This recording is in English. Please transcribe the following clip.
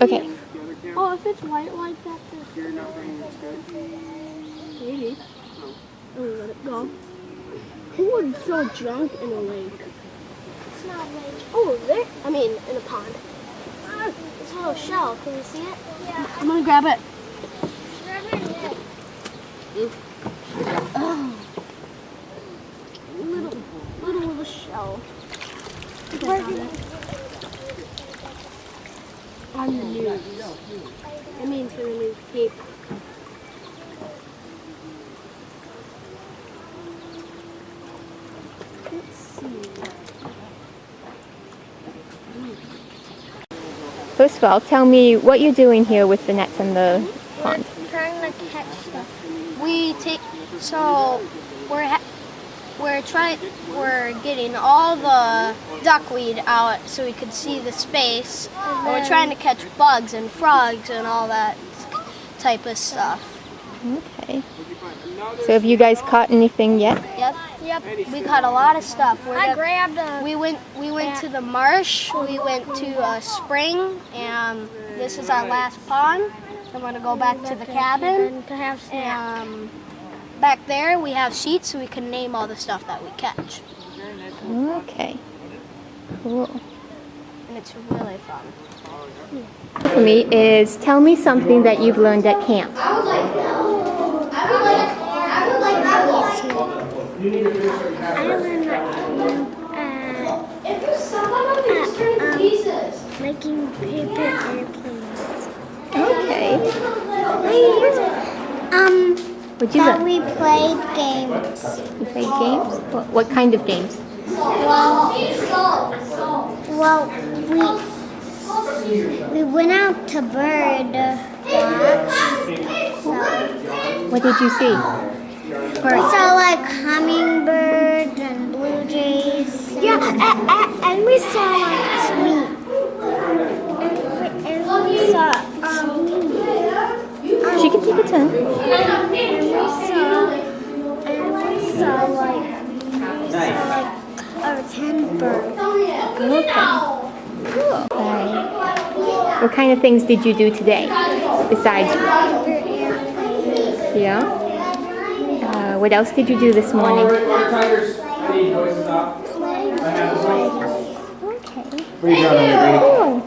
Okay. Oh, if it's white like that, maybe. Oh, let it go. Who would throw junk in a lake? It's not a lake. Oh, there. I mean, in a pond. It's a little shell. Can you see it? Yeah. I'm gonna grab it. Grab it. Oh. Little shell. On the news. It means for the newspaper. Let's see. First of all, tell me what you're doing here with the nets in the pond. Trying to catch stuff. We're getting all the duckweed out so we could see the space. And we're trying to catch bugs and frogs and all that type of stuff. Okay. So have you guys caught anything yet? Yep. We caught a lot of stuff. We went to the marsh. We went to a spring, and this is our last pond. I'm gonna go back to the cabin to have snacks. Back there we have sheets so we can name all the stuff that we catch. Okay. Cool. And it's really fun. For me is tell me something that you've learned at camp. I would like making paper airplanes. Okay. What'd you learn? We played games. You played games? What kind of games? Well, we went out to bird watch. What did you see? We saw like hummingbirds and blue jays. And we saw like sweet. And we saw She can take a turn. and we saw like a 10 birds. Okay. Cool. What kind of things did you do today? Besides, yeah. What else did you do this morning? Okay. Cool.